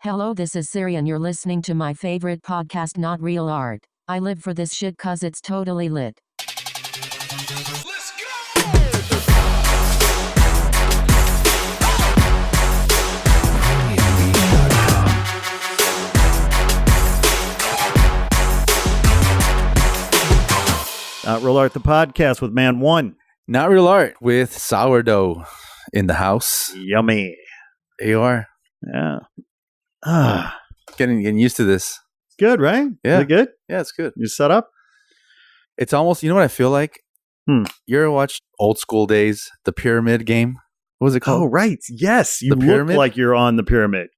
Hello, this is Siri and you're listening to my favorite podcast, Not Real Art. I live for this shit cause it's totally lit. Let's go! Not Real Art, the podcast with Man One. Not Real Art with sourdough in the house. Yummy. There you are. Yeah. Getting used to this. Good, right? Yeah. Is it good? Yeah, it's good. You set up? It's almost, you know what I feel like? You ever watched old school days, the pyramid game? What was it called? Oh, right. Yes. You The look pyramid? like you're on the pyramid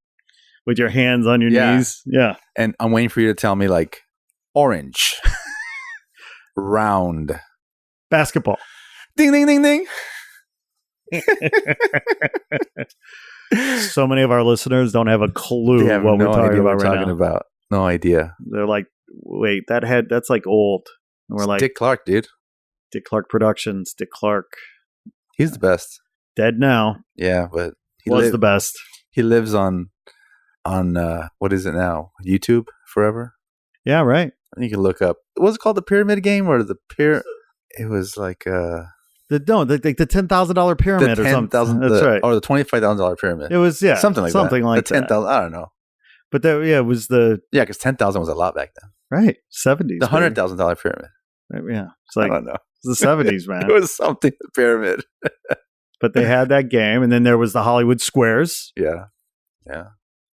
with your hands on your Yeah. knees. Yeah. And I'm waiting for you to tell me like orange, round, Basketball. ding, ding, ding, ding. So many of our listeners don't have a clue They have what no we're talking idea about what right we're talking now. about. No idea. They're like, wait, that's like old. And we're It's like, Dick Clark, dude. Dick Clark Productions, Dick Clark. He's the best. Dead now. Yeah, but Was the best. he lives on what is it now? YouTube forever? Yeah, right. I think you can look up. Was it called the pyramid game or the It was like The $10,000 pyramid the or something. That's right. or the $25,000 pyramid. It was something like something that. like the 10,000. I don't know. But it was the Yeah, because 10,000 was a lot back then. right 70s. The $100,000 pyramid. Yeah, it's I like don't know. it's the 70s, man. It was something. The pyramid. But they had that game, and then there was the Hollywood Squares, Yeah.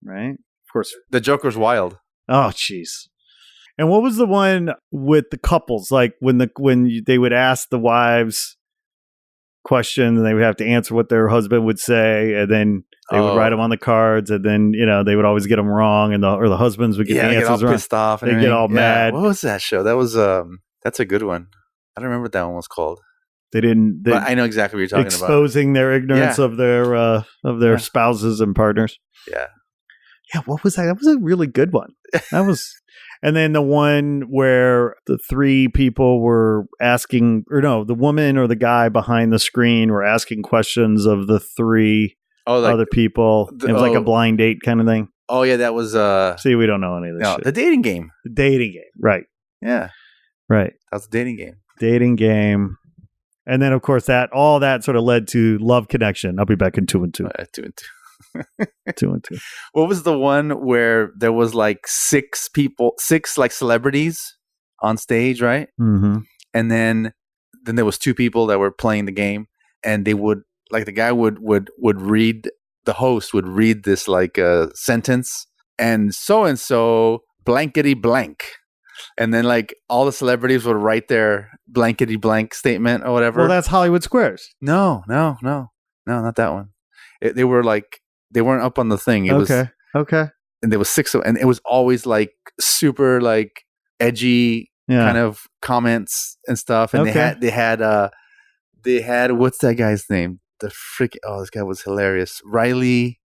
right? Of course. The Joker's wild. Oh, jeez. And what was the one with the couples? Like they would ask the wives questions, and they would have to answer what their husband would say, and then they would write them on the cards, and then they would always get them wrong, and the husbands would get the They get all answers wrong. pissed off. And They'd get everything. all Yeah. mad. What was that show? That was that's a good one. I don't remember what that one was called. They But I know exactly what you're talking exposing their ignorance of their spouses and partners. about. Yeah, what was that? That was a really good one. That was, and then the one where the three people were asking, or no, the woman or the guy behind the screen were asking questions of the three other people. It was like a blind date kind of thing. Oh yeah, that was See, we don't know any of this shit. the dating game. The dating game, right? Yeah, Right. that's the dating game. Dating game, and then of course all that sort of led to Love Connection. I'll be back in 2 and 2. 2 and 2. 2 and 2. What was the one where there was like six like celebrities on stage, right? Mm-hmm. And then there was two people that were playing the game, and they would like the guy would read, the host would read this like sentence, and so blankety blank, and then like all the celebrities would write their blankety blank statement or whatever. Well, that's Hollywood Squares. No, not that one. They were like. They weren't up on the thing. It was Okay. and there was six and it was always like super like edgy kind of comments and stuff. And they had what's that guy's name? This guy was hilarious. Riley.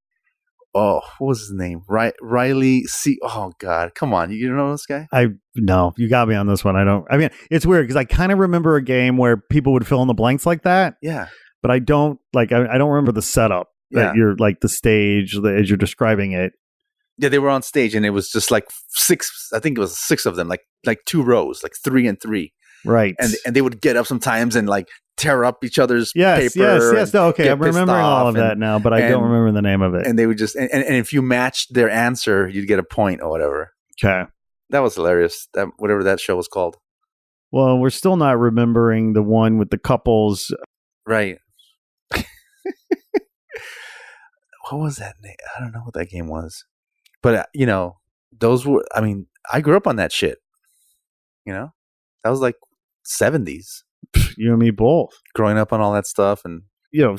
Oh, what was his name? Riley C. Oh God, come on, you don't know this guy? No, you got me on this one. I mean, it's weird because I kind of remember a game where people would fill in the blanks like that. Yeah, but I don't I don't remember the setup. That you're like the stage as you're describing it. Yeah, they were on stage and it was just like six. I think it was six of them, like two rows, like 3 and 3. Right. And they would get up sometimes and like tear up each other's paper. Yes. No, okay, I'm remembering all of that now, but I don't remember the name of it. And they would just and if you matched their answer, you'd get a point or whatever. Okay. That was hilarious. That whatever that show was called. Well, we're still not remembering the one with the couples. Right. What was that name? I don't know what that game was. But, those were, I mean, I grew up on that shit. That was like 70s. You and me both. Growing up on all that stuff and.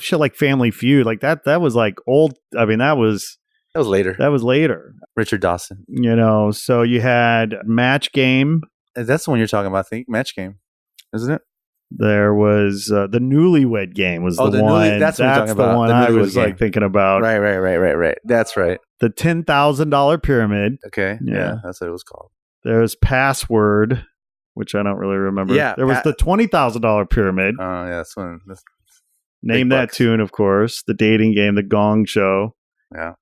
Shit like Family Feud. Like that was like old. I mean, that was later. That was later. Richard Dawson. So you had Match Game. That's the one you're talking about, I think. Match Game. Isn't it? There was the Newlywed Game was the one. That's what I'm talking about. The one I was like thinking about. Right. That's right. The $10,000 pyramid. Okay. Yeah, that's what it was called. There's Password, which I don't really remember. Yeah. There was the $20,000 pyramid. Oh, yeah. That's one. Name that tune, of course. The dating game, the Gong Show. Yeah.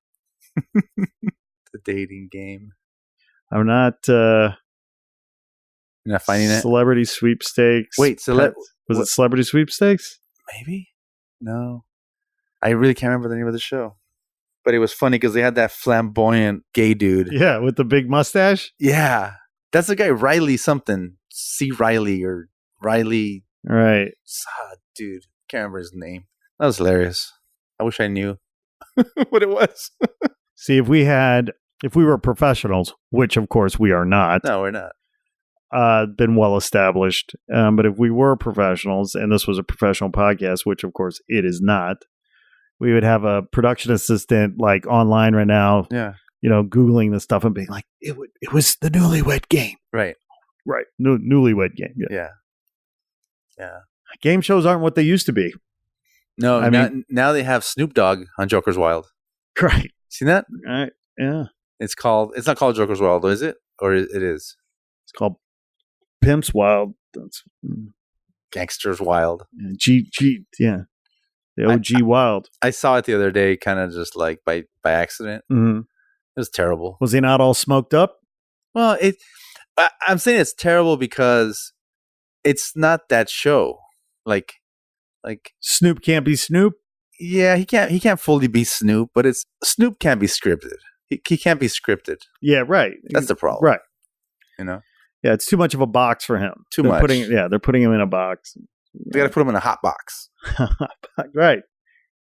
The dating game. I'm not. You're not finding it? Celebrity sweepstakes. Wait, was it Celebrity Sweepstakes? Maybe? No. I really can't remember the name of the show. But it was funny because they had that flamboyant gay dude. Yeah, with the big mustache? Yeah. That's the guy, Riley something. C. Riley or Riley. Right. Dude. Can't remember his name. That was hilarious. I wish I knew what it was. See, if we were professionals, which of course we are not. No, we're not. Been well established. But if we were professionals and this was a professional podcast, which of course it is not, we would have a production assistant like online right now, Googling this stuff and being like, it was the Newlywed Game. Right. Newlywed Game. Yeah. Game shows aren't what they used to be. No, now they have Snoop Dogg on Joker's Wild. Right. Seen that? Right. Yeah. It's not called Joker's Wild, is it? Or it is? It's called Pimp's Wild. That's Gangster's Wild. G. Yeah. The OG Wild. I saw it the other day, kind of just like by accident. Mm-hmm. It was terrible. Was he not all smoked up? Well, I'm saying it's terrible because it's not that show. Like Snoop can't be Snoop. Yeah, he can't fully be Snoop, but Snoop can't be scripted. He can't be scripted. Yeah, right. That's the problem. Right. Yeah, it's too much of a box for him. They're much. They're putting him in a box. They got to put him in a hot box. Right.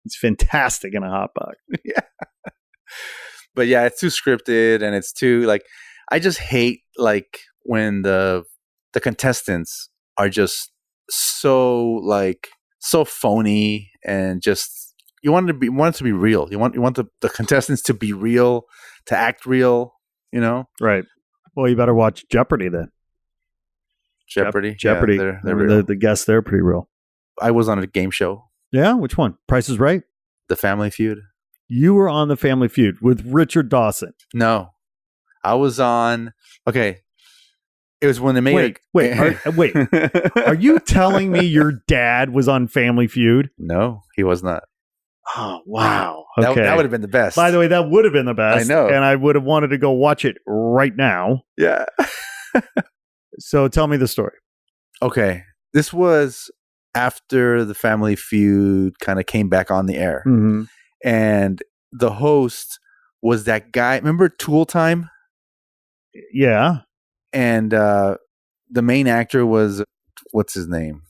It's fantastic in a hot box. Yeah. But yeah, it's too scripted and it's too like I just hate like when the contestants are just so phony and just you want it to be real. You want the contestants to be real, to act real, Right. Well, you better watch Jeopardy then. Jeopardy. Jeopardy. Yeah, they're real. The guests there are pretty real. I was on a game show. Yeah? Which one? Price is Right? The Family Feud. You were on The Family Feud with Richard Dawson. No. I was on... Okay. It was when they made... Wait. Are you telling me your dad was on Family Feud? No, he was not. Oh, wow. Okay. That would have been the best. By the way, that would have been the best. I know. And I would have wanted to go watch it right now. Yeah. So tell me the story. Okay. This was after the Family Feud kind of came back on the air. Mm-hmm. And the host was that guy. Remember Tool Time? Yeah. And the main actor was, what's his name?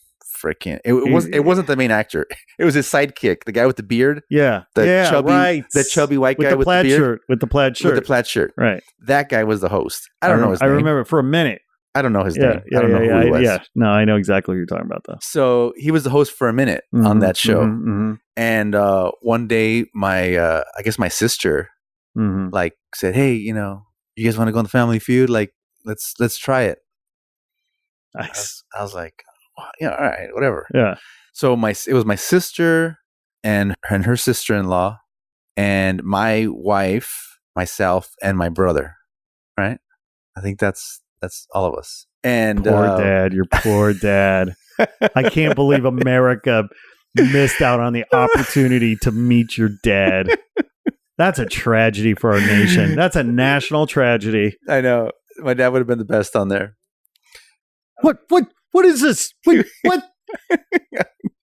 Freaking. It wasn't the main actor. It was his sidekick, the guy with the beard. Yeah. The chubby white guy with the beard. Shirt. With the plaid shirt. With the plaid shirt. Right. That guy was the host. I don't know his name. I remember for a minute. I don't know his name. I don't know who he was. Yeah. No, I know exactly what you're talking about, though. So he was the host for a minute on that show. Mm-hmm. And one day, I guess my sister, said, "Hey, you guys want to go on the Family Feud? Like, let's try it." Nice. I was like, well, yeah, all right, whatever. Yeah. So it was my sister and her sister-in-law, and my wife, myself, and my brother. Right? I think that's all of us. And poor dad, your poor dad. I can't believe America missed out on the opportunity to meet your dad. That's a tragedy for our nation. That's a national tragedy. I know. My dad would have been the best on there. What is this? Wait, what?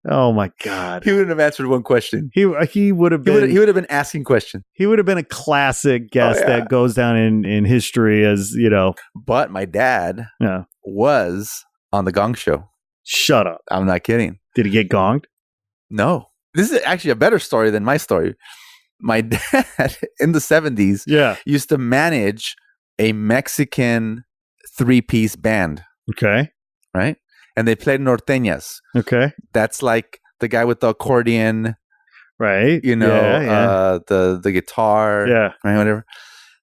Oh my God. He wouldn't have answered one question. He would have been. He would have been asking questions. He would have been a classic guest that goes down in history as, But my dad was on the Gong Show. Shut up. I'm not kidding. Did he get gonged? No. This is actually a better story than my story. My dad in the 70s used to manage a Mexican 3-piece band. Okay. Right? And they played norteñas. Okay. That's like the guy with the accordion. Right. The guitar. Yeah. Right, whatever.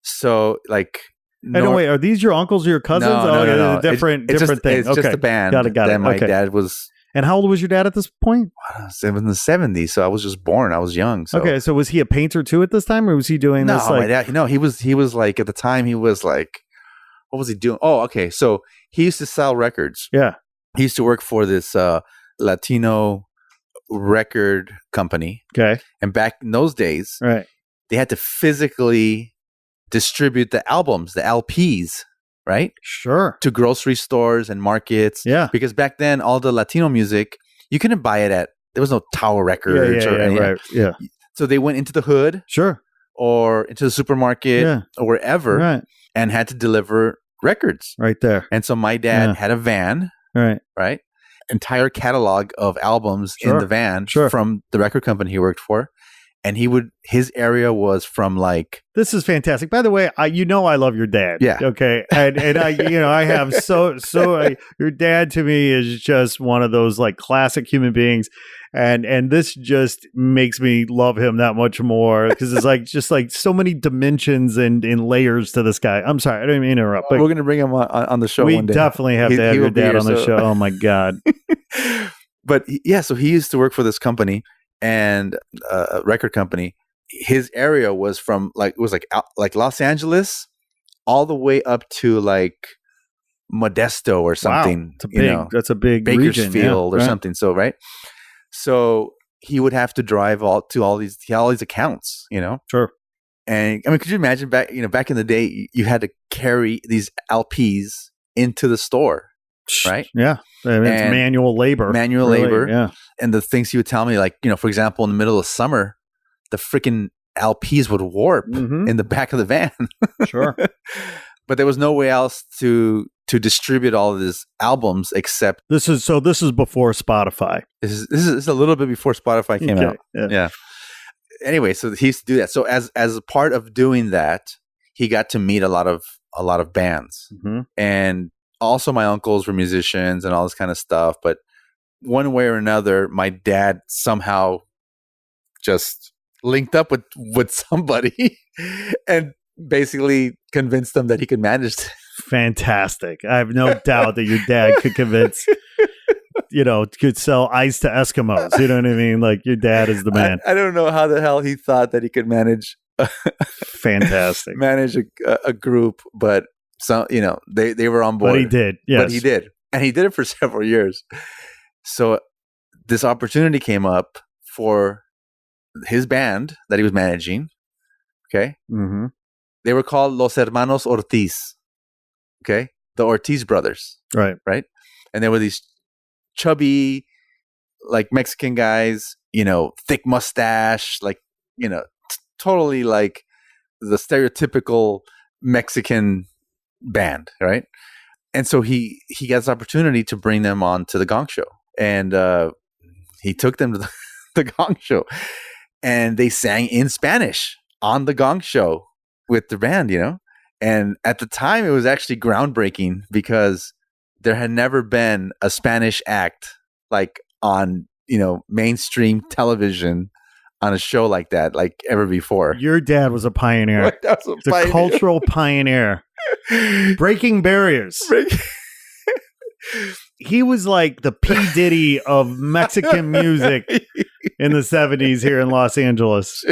So like wait, are these your uncles or your cousins? No. Different thing. It's just a band. Got it. Then my dad was. And how old was your dad at this point? It was in the 70s, so I was just born. I was young. So. Okay, so was he a painter too at this time, or was he doing this? No, my dad. No, he was like at the time he was like, what was he doing? Oh, okay. So he used to sell records. Yeah, he used to work for this Latino record company. Okay, and back in those days, right, they had to physically distribute the albums, the LPs, right? Sure. To grocery stores and markets. Yeah. Because back then, all the Latino music, you couldn't buy it there was no Tower Records or anything. Right. Yeah. So they went into the hood. Sure. Or into the supermarket or wherever and had to deliver records. Right there. And so my dad had a van. Right. Entire catalog of albums in the van from the record company he worked for. And his area was from like. This is fantastic. By the way, I love your dad. Yeah. Okay. And I have your dad to me is just one of those like classic human beings. And this just makes me love him that much more because it's like just like so many dimensions and layers to this guy. I'm sorry, I didn't mean to interrupt. But we're going to bring him on the show one day. We definitely have to have your dad on the show. Oh my God. But so he used to work for this company and a record company. His area was from like Los Angeles all the way up to like Modesto or something. Wow. That's a big Bakersfield region, or something. So So he would have to drive all these accounts, Sure. And I mean, could you imagine back in the day, you had to carry these LPs into the store, right? Yeah. I mean, it's manual labor. Yeah. And the things he would tell me, like, for example, in the middle of summer, the freaking LPs would warp in the back of the van. Sure. But there was no way else to distribute all of these albums except this is before Spotify. This is a little bit before Spotify came out. Yeah. Anyway, so he used to do that. So as a part of doing that, he got to meet a lot of bands, and also my uncles were musicians and all this kind of stuff. But one way or another, my dad somehow just linked up with somebody and basically convinced them that he could manage. Fantastic. I have no doubt that your dad could convince, could sell ice to Eskimos. You know what I mean? Like your dad is the man. I don't know how the hell he thought that he could manage. Fantastic. Manage a group, but they were on board. But he did. Yes. But he did. And he did it for several years. So this opportunity came up for his band that he was managing. Okay. Mm-hmm. They were called Los Hermanos Ortiz. Okay. The Ortiz brothers. Right. Right. And there were these chubby, like Mexican guys, thick mustache, like, totally like the stereotypical Mexican band. Right. And so he got this opportunity to bring them on to the Gong Show. And he took them to the Gong Show. And they sang in Spanish on the Gong Show with the band, And at the time, it was actually groundbreaking because there had never been a Spanish act like on, mainstream television on a show like that, like ever before. Your dad was a pioneer. A cultural pioneer. Breaking barriers. He was like the P. Diddy of Mexican music in the 70s here in Los Angeles.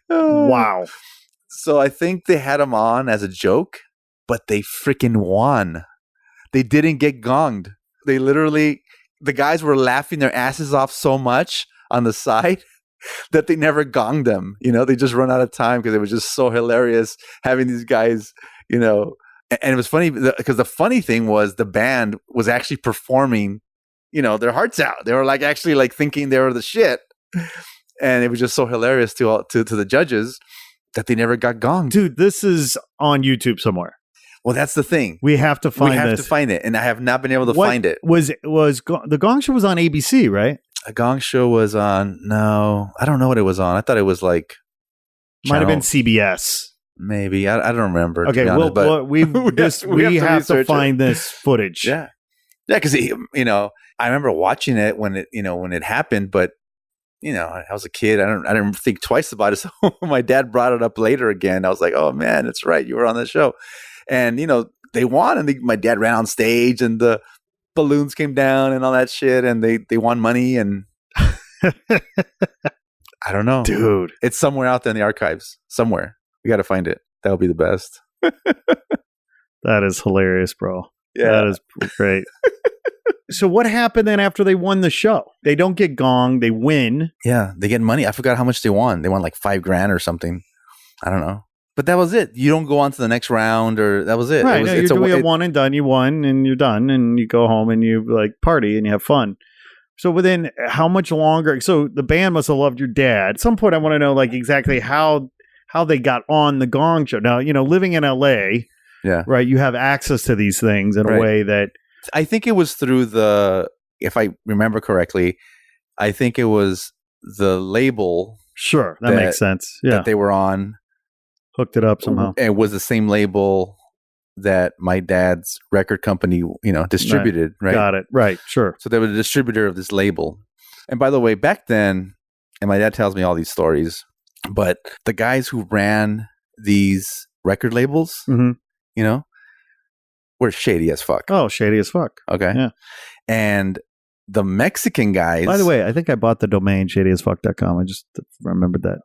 Wow. So I think they had him on as a joke, but they freaking won. They didn't get gonged. They literally, the guys were laughing their asses off so much on the side that they never gonged them. They just run out of time because it was just so hilarious having these guys, And it was funny because the funny thing was the band was actually performing, their hearts out. They were like actually like thinking they were the shit. And it was just so hilarious to the judges that they never got gonged. Dude, this is on YouTube somewhere. Well, that's the thing. We have to find this. We have to find it, and I have not been able to find it. The Gong Show was on ABC, right? A Gong Show was on. No, I don't know what it was on. I thought it was like might have been CBS. Maybe I don't remember. Okay, well, we have to find this footage. Yeah, because I remember watching it when it happened, but I was a kid. I didn't think twice about it. So my dad brought it up later again. I was like, oh man, that's right. You were on the show. And, they won. And my dad ran on stage and the balloons came down and all that shit. And they won money. And I don't know. Dude. It's somewhere out there in the archives. Somewhere. We got to find it. That'll be the best. That is hilarious, bro. Yeah. That is great. So what happened then after they won the show? They don't get gonged. They win. Yeah, they get money. I forgot how much they won. They won like $5,000 or something. I don't know. But that was it. You don't go on to the next round, or that was it. Right. It was, No, you're doing a one and done. You won and you're done, and you go home and you like party and you have fun. So within how much longer? So the band must have loved your dad. At some point, I want to know like exactly how they got on the Gong Show. Now, living in LA, right, you have access to these things in a way that I think it was through if I remember correctly, I think it was the label. Sure, that makes sense. Yeah, that they were on. Hooked it up somehow. It was the same label that my dad's record company, distributed, right? Got it. Right. Sure. So they were the distributor of this label. And by the way, back then, and my dad tells me all these stories, but the guys who ran these record labels, were shady as fuck. Oh, shady as fuck. Okay. Yeah. And the Mexican guys. By the way, I think I bought the domain shadyasfuck.com. I just remembered that.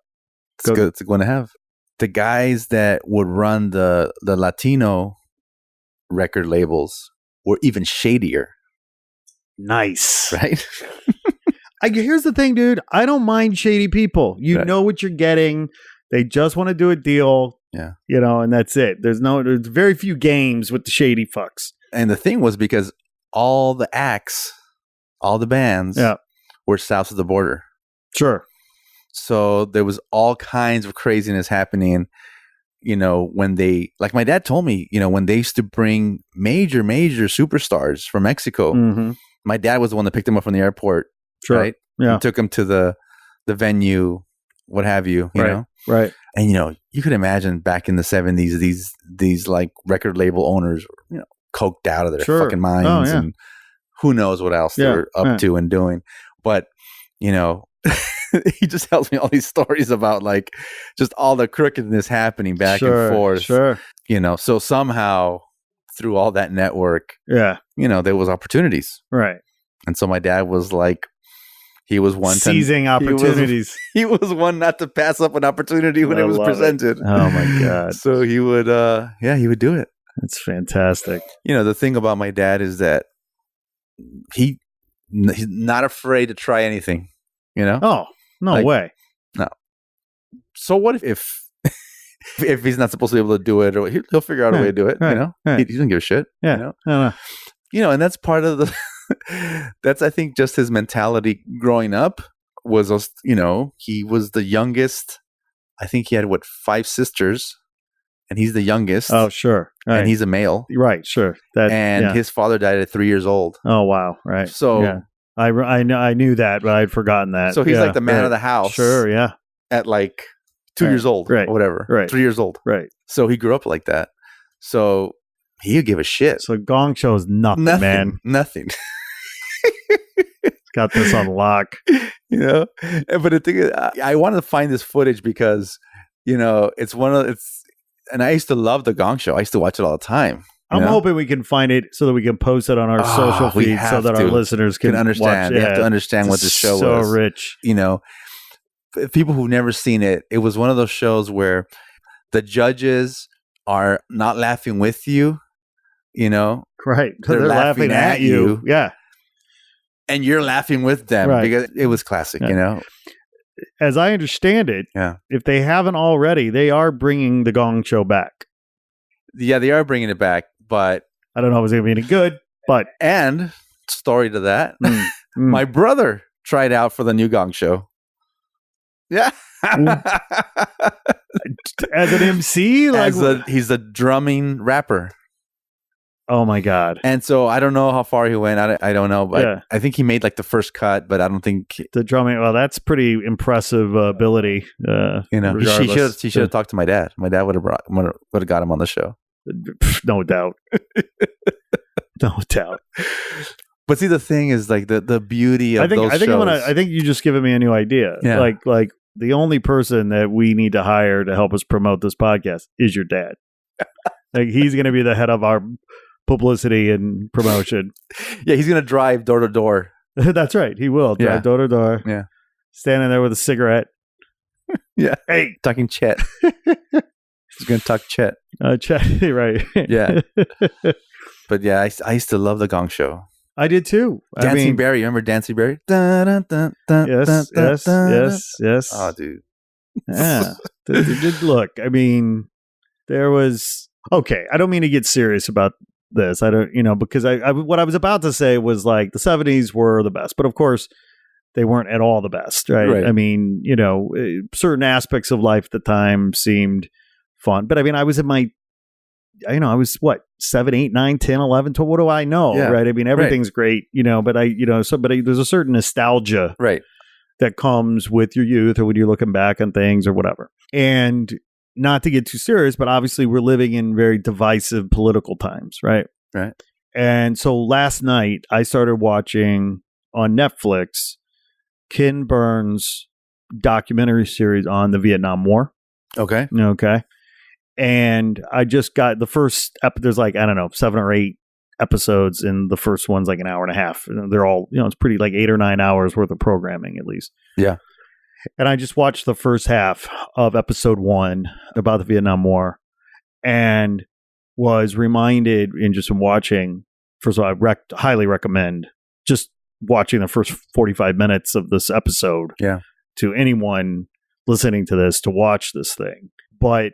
It's good. It's going to have. The guys that would run the Latino record labels were even shadier. Nice. Right? Here's the thing, dude. I don't mind shady people. You know what you're getting. They just want to do a deal. Yeah. And that's it. There's very few games with the shady fucks. And the thing was because all the acts, all the bands were south of the border. Sure. So there was all kinds of craziness happening, when they, like my dad told me, when they used to bring major superstars from Mexico, my dad was the one that picked them up from the airport, right? Yeah. And took them to the venue, what have you, you know? Right. And, you could imagine back in the 70s, these like record label owners, coked out of their fucking minds and who knows what else they're up to and doing. But, he just tells me all these stories about like just all the crookedness happening back and forth. Sure. So somehow through all that network, there was opportunities. Right. And so my dad was like, he was one seizing opportunities. He was one not to pass up an opportunity when it was presented. Oh my God. So he would, he would do it. That's fantastic. The thing about my dad is that he's not afraid to try anything, Oh, no way. No. So what if he's not supposed to be able to do it, or he'll figure out a way to do it, He doesn't give a shit. Yeah. And that's part of that's, I think, just his mentality growing up was, he was the youngest. I think he had 5 sisters, and he's the youngest. Oh, sure. Right. And he's a male. Right. Sure. His father died at 3 years old. Oh, wow. Right. So I knew that, but I'd forgotten that. So he's like the man of the house. Sure. Yeah. At like 2 years old, or whatever. Right. 3 years old. Right. So he grew up like that. So he would give a shit. So Gong Show is nothing, man. Nothing. Got this on lock. But the thing is, I wanted to find this footage because, it's and I used to love the Gong Show. I used to watch it all the time. I'm hoping we can find it so that we can post it on our social feed so that our listeners can understand. Watch. They have to understand what the show was. So rich. People who've never seen it, it was one of those shows where the judges are not laughing with you, Right. They're laughing at you. Yeah. And you're laughing with them because it was classic, As I understand it, if they haven't already, they are bringing the Gong Show back. Yeah, they are bringing it back, but I don't know if it's going to be any good, but... And, story to that, my brother tried out for the new Gong Show. Yeah. As an MC? He's a drumming rapper. Oh my God. And so I don't know how far he went. I don't know, but I think he made like the first cut, but I don't think the drumming. Well, that's pretty impressive ability. He should have talked to my dad. My dad would have got him on the show. No doubt. No doubt. But see, the thing is like the beauty of those shows. I think you just given me a new idea. Yeah. Like the only person that we need to hire to help us promote this podcast is your dad. Like he's going to be the head of our publicity and promotion. Yeah, he's going to drive door to door. That's right. He will drive door to door. Yeah. Standing there with a cigarette. Yeah. Hey. Talking Chet. He's going to talk Chet. Chet, right. Yeah. But yeah, I used to love the Gong Show. I did too. Dancing Barry. You remember Dancing Barry? Yes. Oh, dude. Yeah. Look, I mean, there was, okay, I don't mean to get serious about this. I don't, because I what I was about to say was like the 70s were the best, but of course they weren't at all the best, right? I mean, certain aspects of life at the time seemed fun, but I mean, I was in my, I was what, 7, 8, 9, 10, 11, 12, what do I know, right? I mean, everything's great, but there's a certain nostalgia, right, that comes with your youth or when you're looking back on things or whatever. And not to get too serious, but obviously we're living in very divisive political times, right? Right. And so last night I started watching on Netflix Ken Burns' documentary series on the Vietnam War. Okay. And I just got the first there's like, I don't know, 7 or 8 episodes, and the first one's like an hour and a half. They're all, it's pretty like 8 or 9 hours worth of programming at least. Yeah. And I just watched the first half of episode 1 about the Vietnam War and was reminded in just watching, first of all, I highly recommend just watching the first 45 minutes of this episode to anyone listening to this to watch this thing. But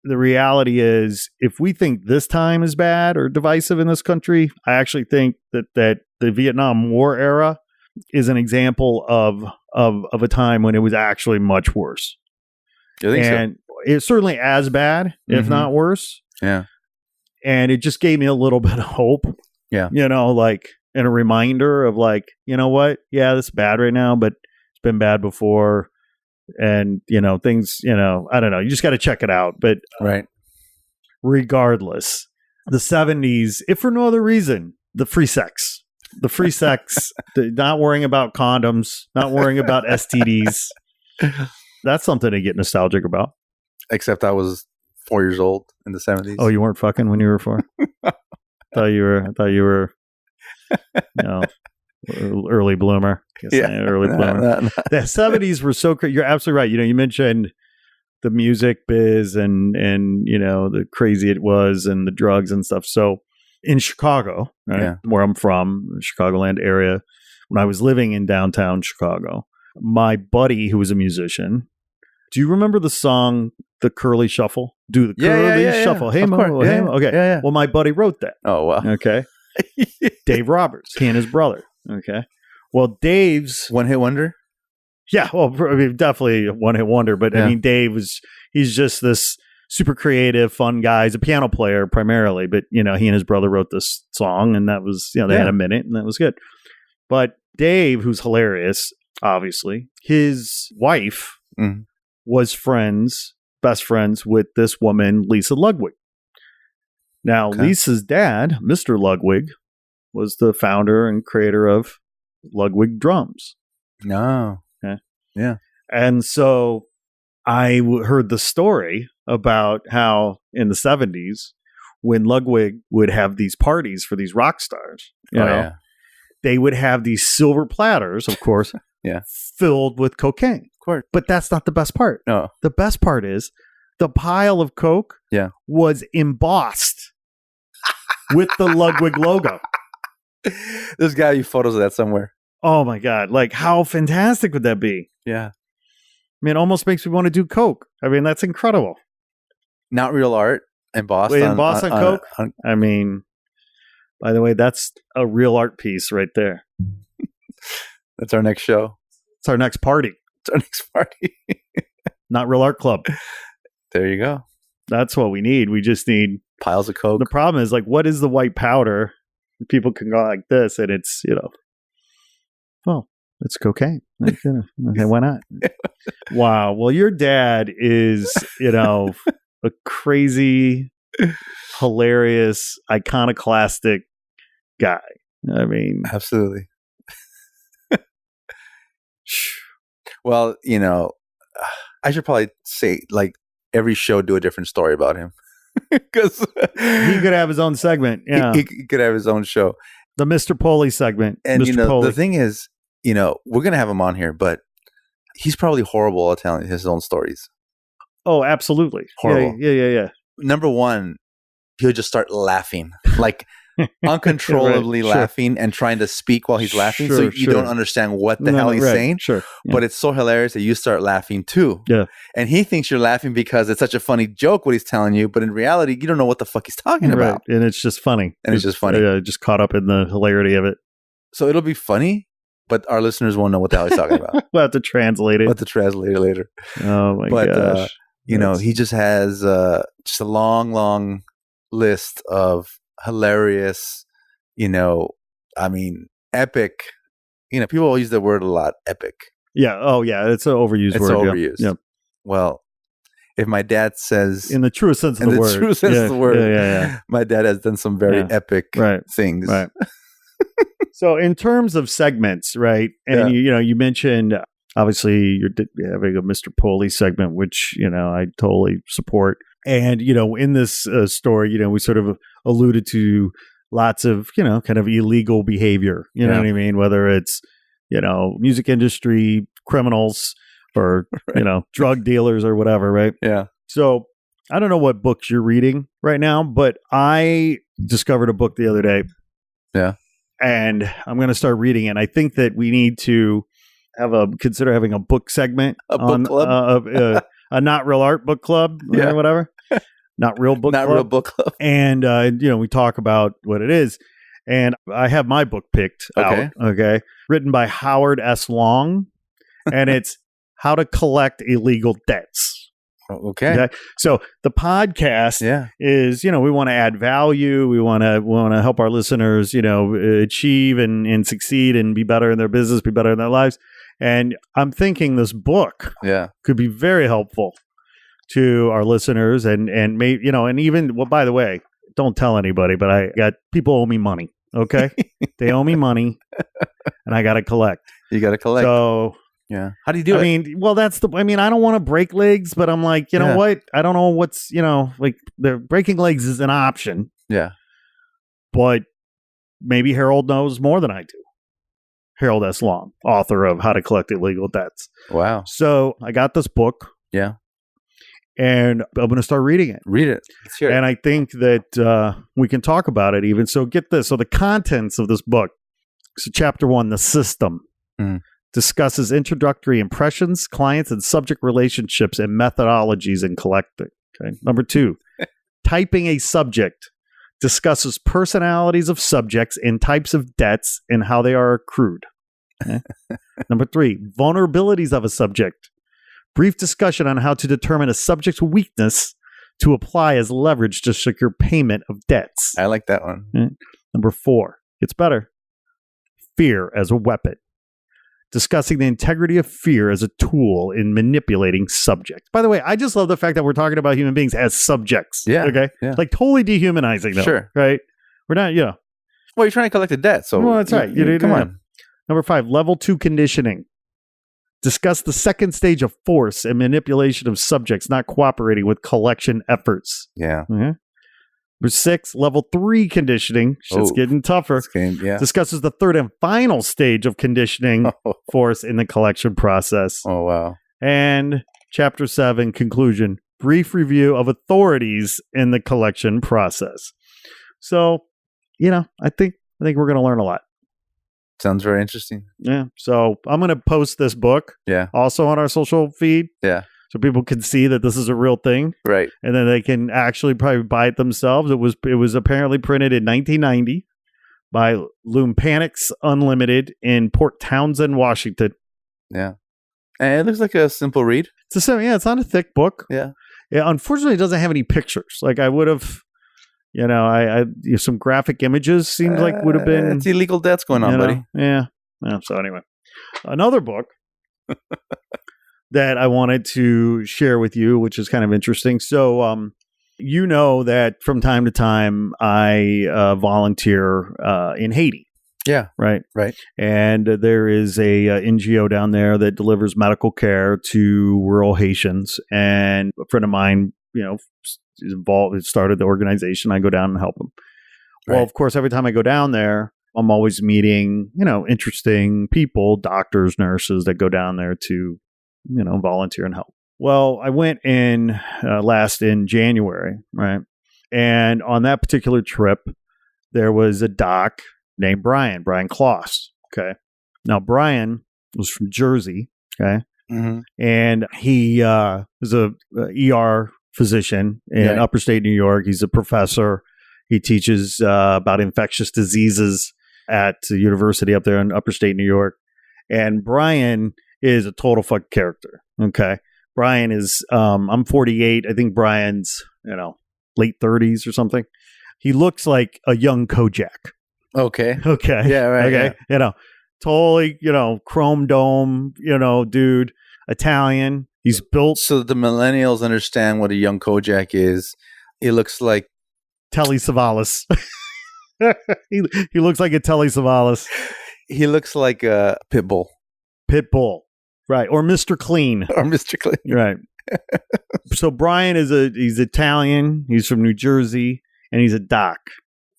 the reality is, if we think this time is bad or divisive in this country, I actually think that the Vietnam War era is an example of a time when it was actually much worse. You think and it's certainly as bad, if not worse. Yeah. And it just gave me a little bit of hope. Yeah. Like, and a reminder of like, you know what? Yeah, this is bad right now, but it's been bad before. And, things, I don't know. You just got to check it out. But regardless, the 70s, if for no other reason, the free sex, not worrying about condoms, not worrying about STDs. That's something to get nostalgic about. Except I was 4 years old in the 70s. Oh, you weren't fucking when you were 4? I thought you were, early bloomer. Early bloomer. No. The 70s were so crazy. You're absolutely right. You mentioned the music biz and the crazy it was and the drugs and stuff. So in Chicago, right, where I'm from, the Chicagoland area, when I was living in downtown Chicago, my buddy who was a musician, do you remember the song The Curly Shuffle? Do the Curly Shuffle. Hey, Mo. Hey, Mo. Okay. Yeah. Well, my buddy wrote that. Oh, wow. Okay. Dave Roberts, he and his brother. Okay. Well, Dave's one-hit wonder? Yeah, well, I mean, definitely a one-hit wonder. But I mean, he's just this super creative, fun guy. He's a piano player primarily, but he and his brother wrote this song, and that was, they had a minute, and that was good. But Dave, who's hilarious, obviously, his wife was best friends with this woman, Lisa Ludwig. Now, Lisa's dad, Mr. Ludwig, was the founder and creator of Ludwig Drums. No. Okay. Yeah. And so I heard the story about how in the 70s, when Ludwig would have these parties for these rock stars, they would have these silver platters, of course, filled with cocaine. Of course. But that's not the best part. No. The best part is the pile of coke was embossed with the Ludwig logo. There's got to be photos of that somewhere. Oh my God. Like, how fantastic would that be? Yeah. I mean, it almost makes me want to do coke. I mean, that's incredible. Not real art embossed on coke? I mean, by the way, that's a real art piece right there. That's our next show. It's our next party. It's our next party. Not Real Art Club. There you go. That's what we need. We just need piles of coke. The problem is, like, what is the white powder? People can go like this, and it's, well, it's cocaine. Like, okay, why not? Wow. Well, your dad is, a crazy, hilarious, iconoclastic guy. I mean, absolutely. Well, I should probably say, like, every show do a different story about him. Because he could have his own segment. Yeah, he could have his own show, the Mr. Poley segment. And Mr. Poley. The thing is, we're gonna have him on here, but he's probably horrible at telling his own stories. Oh, absolutely, horrible. Yeah. Number one, he'll just start laughing, like uncontrollably Right, sure. laughing and trying to speak while he's laughing, so Sure, you don't sure. understand what the No, hell no, he's right, saying. Sure. Yeah. But it's so hilarious that you start laughing too. Yeah. And he thinks you're laughing because it's such a funny joke what he's telling you, but in reality, you don't know what the fuck he's talking Right. about. And it's just funny. And it's just funny. Just caught up in the hilarity of it. So it'll be funny, but our listeners won't know what the hell he's talking about. We'll have to translate it. We'll have to translate it later. Oh my But, gosh. You know, That's- he just has just a long list of hilarious, epic. People use the word a lot, epic. Yeah. Oh yeah. It's an overused It's word. overused. Yeah. Well, if my dad says In the truest sense of in the the word. true sense of the word, Yeah. my dad has done some very Yeah. epic Right. things. Right. So in terms of segments, right? And you mentioned obviously you're having a Mr. Poley segment, which I totally support. And in this story, we sort of alluded to lots of kind of illegal behavior. You know what I mean? Whether it's music industry criminals or drug dealers or whatever, right? Yeah. So I don't know what books you're reading right now, but I discovered a book the other day. Yeah. And I'm going to start reading it. I think that we need to consider having a book segment book club? A not real art book club or whatever. Not real book club. Not real book club. And we talk about what it is. And I have my book picked out. Okay. Written by Howard S. Long. And it's How to Collect Illegal Debts. Okay. So the podcast is, we want to add value. We want to help our listeners, achieve and succeed and be better in their business, be better in their lives. And I'm thinking this book could be very helpful to our listeners and maybe, and even, well, by the way, don't tell anybody, but I got people owe me money. Okay. They owe me money and I got to collect. You got to collect. So yeah. How do you do it? I mean, I don't want to break legs, but I'm like, you know what? I don't know what's, like the breaking legs is an option. Yeah. But maybe Harold knows more than I do. Harold S. Long, author of How to Collect Illegal Debts. Wow. So I got this book. Yeah. And I'm going to start reading it. Read it. Let's hear it. And I think that we can talk about it even. So get this. So the contents of this book. So chapter 1, The System. Discusses introductory impressions, clients, and subject relationships and methodologies in collecting. Okay. Number 2, typing a subject. Discusses personalities of subjects and types of debts and how they are accrued. Okay. Number 3, vulnerabilities of a subject. Brief discussion on how to determine a subject's weakness to apply as leverage to secure payment of debts. I like that one. Okay. Number 4, it's better. Fear as a weapon. Discussing the integrity of fear as a tool in manipulating subjects. By the way, I just love the fact that we're talking about human beings as subjects. Yeah. Okay. Yeah. Like totally dehumanizing them. Sure. Right. We're not, Well, you're trying to collect a debt. So well, that's right. Come on. Number 5, level 2 conditioning. Discuss the second stage of force and manipulation of subjects not cooperating with collection efforts. Yeah. Mm-hmm. Number 6, level 3 conditioning. Shit's getting tougher. Discusses the third and final stage of conditioning force in the collection process. Oh, wow. And chapter 7, conclusion. Brief review of authorities in the collection process. So, I think we're going to learn a lot. Sounds very interesting. Yeah. So I'm going to post this book also on our social feed. Yeah. So people can see that this is a real thing. Right. And then they can actually probably buy it themselves. It was apparently printed in 1990 by Lumpanics Unlimited in Port Townsend, Washington. Yeah. And it looks like a simple read. It's not a thick book. Yeah. Unfortunately, it doesn't have any pictures. Like I would have, some graphic images seems like would have been. It's illegal debts going on, buddy. Yeah. So anyway, another book that I wanted to share with you, which is kind of interesting. So, that from time to time I volunteer in Haiti. Yeah. Right. Right. And there is a NGO down there that delivers medical care to rural Haitians. And a friend of mine, is involved, started the organization. I go down and help them. Right. Well, of course, every time I go down there, I'm always meeting, interesting people, doctors, nurses that go down there to, volunteer and help. Well, I went last in January, right? And on that particular trip, there was a doc named Brian Kloss. Okay. Now, Brian was from Jersey. Okay. Mm-hmm. And he is a ER physician in upper state New York. He's a professor. He teaches about infectious diseases at the university up there in upper state New York. And Brian is a total fuck character. Okay. Brian is, I'm 48. I think Brian's, late 30s or something. He looks like a young Kojak. Okay. Okay. Yeah, right. Okay. Yeah. Totally, chrome dome, dude, Italian. He's built. So the millennials understand what a young Kojak is. He looks like Telly Savalas. he looks like a Telly Savalas. He looks like a Pitbull. Pitbull. Right. Or Mr. Clean. Or Mr. Clean. Right. So Brian he's Italian. He's from New Jersey and he's a doc.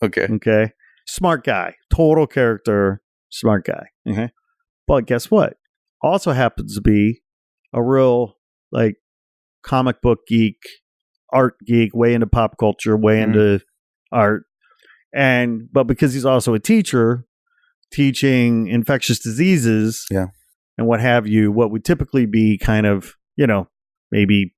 Okay. Okay. Smart guy. Total character. Smart guy. Okay. But guess what? Also happens to be a real comic book geek, art geek, way into pop culture, way into art. But because he's also a teacher, teaching infectious diseases and what have you, what would typically be kind of, maybe,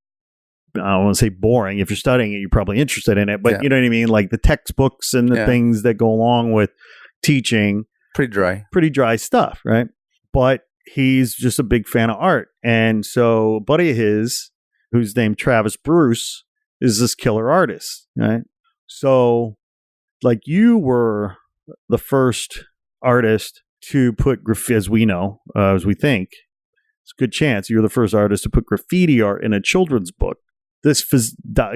I don't want to say boring. If you're studying it, you're probably interested in it. But you know what I mean? Like the textbooks and the things that go along with teaching. Pretty dry stuff, right? But he's just a big fan of art. And so a buddy of his, who's named Travis Bruce, is this killer artist, right? So you were the first artist to put graffiti, as we know, as we think, it's a good chance you're the first artist to put graffiti art in a children's book. This, Doc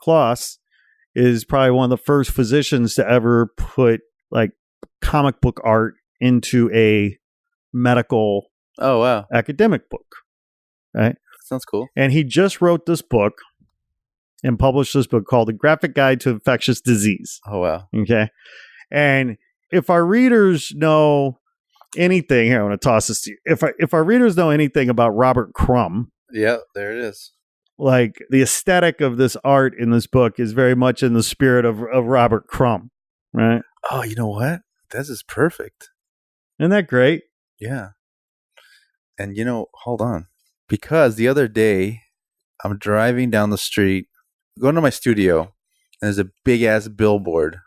Kloss, is probably one of the first physicians to ever put comic book art into a medical academic book, right? Sounds cool. And he just wrote this book and published this book called The Graphic Guide to Infectious Disease. Oh, wow. Okay. And if our readers know anything, here, I want to toss this to you. If our readers know anything about Robert Crumb. Yeah, there it is. The aesthetic of this art in this book is very much in the spirit of Robert Crumb, right? Oh, you know what? This is perfect. Isn't that great? Yeah. And hold on. Because the other day, I'm driving down the street, going to my studio, and there's a big ass billboard,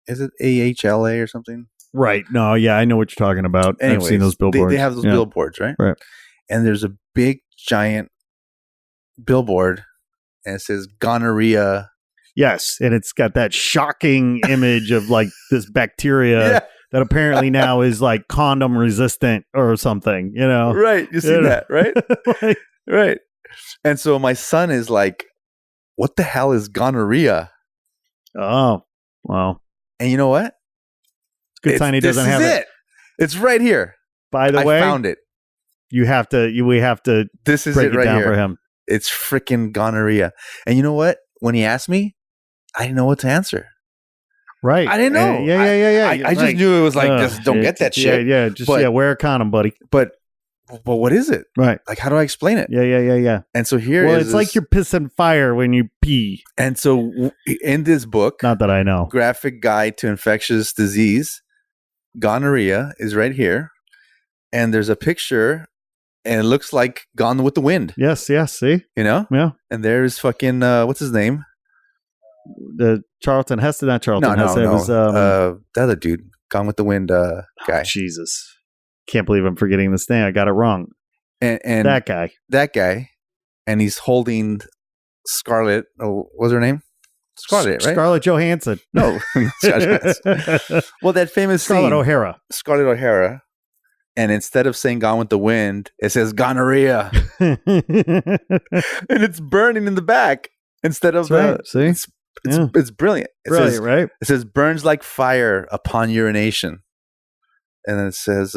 Is it AHLA or something? Right. No, yeah, I know what you're talking about. Anyways, I've seen those billboards. They have those billboards, right? Right. And there's a big, giant billboard, and it says gonorrhea. Yes, and it's got that shocking image of this bacteria that apparently now is condom resistant or something, Right, you see that, right? Right. And so my son is like, what the hell is gonorrhea? Oh, wow. And you know what? Good sign he doesn't have it. It's right here. By the way, I found it. We have to this is break it right down here for him. It's freaking gonorrhea. And you know what? When he asked me, I didn't know what to answer. Right. I didn't know. Yeah. I just knew it was just don't get that shit. Yeah. Just wear a condom, buddy. But what is it? Right. How do I explain it? Yeah. And so here it's like you're pissing fire when you pee. And so in this book, not that I know, Graphic Guide to Infectious Disease, gonorrhea is right here. And there's a picture, and it looks like Gone with the Wind. Yes. See? Yeah. And there's fucking, what's his name? The Charlton Heston, not Charlton Heston. No. It was the other dude, Gone with the Wind guy. Oh, Jesus. Can't believe I'm forgetting this name. I got it wrong. And that guy. And he's holding Scarlett. Oh, what's her name? Scarlett, right? Scarlett Johansson. No. Well, that famous Scarlett scene. O'Hara. Scarlett O'Hara. And instead of saying Gone with the Wind, it says gonorrhea. And it's burning in the back instead of right. See? It's brilliant. It says, right? It says burns like fire upon urination. And then it says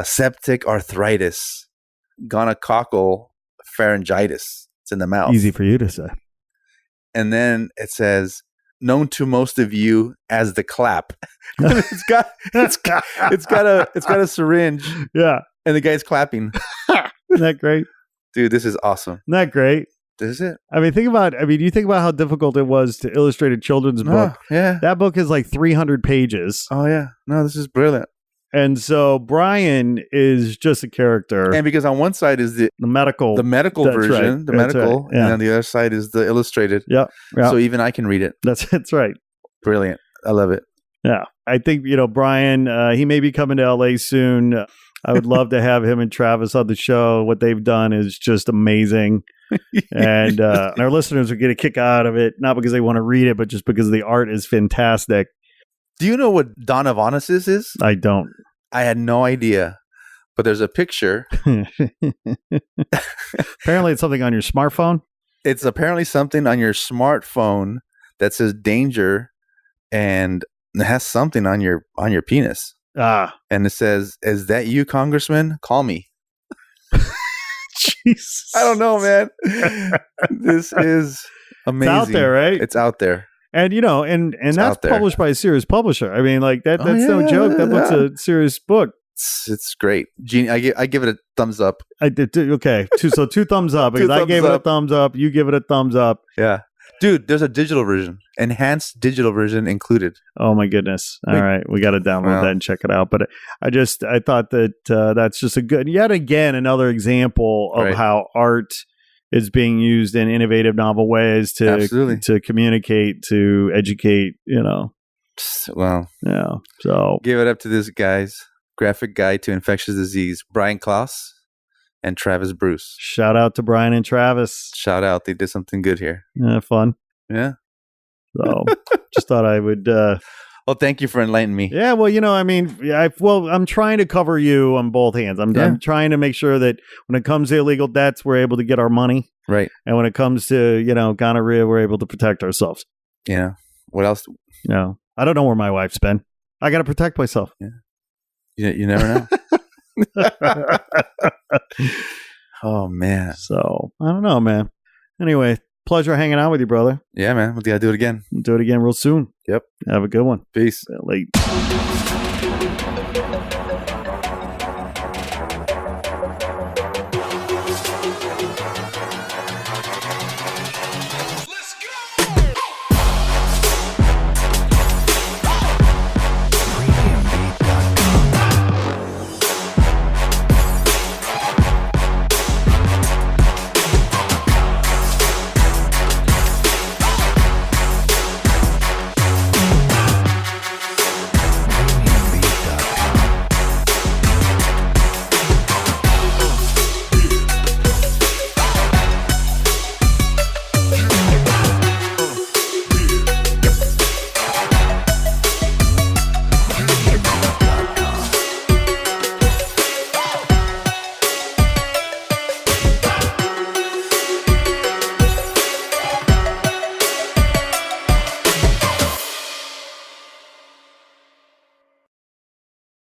septic arthritis, gonococcal pharyngitis. It's in the mouth. Easy for you to say. And then it says known to most of you as the clap. it's got a syringe. Yeah. And the guy's clapping. Isn't that great? Dude, this is awesome. Isn't that great? This is it. I mean, you think about how difficult it was to illustrate a children's book. Yeah. That book is like 300 pages. Oh, yeah. No, this is brilliant. And so Brian is just a character. And because on one side is the medical version, right. and on the other side is the illustrated. Yeah. So even I can read it. That's right. Brilliant. I love it. Yeah. I think, Brian, he may be coming to LA soon. I would love to have him and Travis on the show. What they've done is just amazing. And our listeners will get a kick out of it, not because they want to read it, but just because the art is fantastic. Do you know what Donna Vonasis is? I don't. I had no idea. But there's a picture. Apparently it's something on your smartphone. It's apparently something on your smartphone that says danger, and it has something on your penis. And it says, "Is that you, Congressman? Call me." Jesus. I don't know, man. This is amazing. It's out there, right? It's out there. And and that's published by a serious publisher. I mean, like that's no joke. That book's a serious book. It's great. Gene, I give it a thumbs up. I did. Okay. So 2 thumbs up because I gave it a thumbs up. You give it a thumbs up. Yeah. Dude, there's a digital version, enhanced digital version included. Oh my goodness! All right, we got to download that and check it out. But I thought that that's just yet again another example of how art is being used in innovative, novel ways to communicate, to educate. Well, yeah. So give it up to this graphic guide to infectious disease, Brian Klaus and Travis Bruce. Shout out to Brian and Travis. Shout out. They did something good here. Yeah, fun. Yeah. So just thought I would. Well, thank you for enlightening me. Yeah. Well, I'm trying to cover you on both hands. I'm trying to make sure that when it comes to illegal debts, we're able to get our money. Right. And when it comes to, gonorrhea, we're able to protect ourselves. Yeah. What else? I don't know where my wife's been. I got to protect myself. Yeah. You never know. Oh man. So I don't know, man. Anyway, pleasure hanging out with you, brother. Yeah, man. We gotta do it again. We'll do it again real soon. Yep. Have a good one. Peace. Late.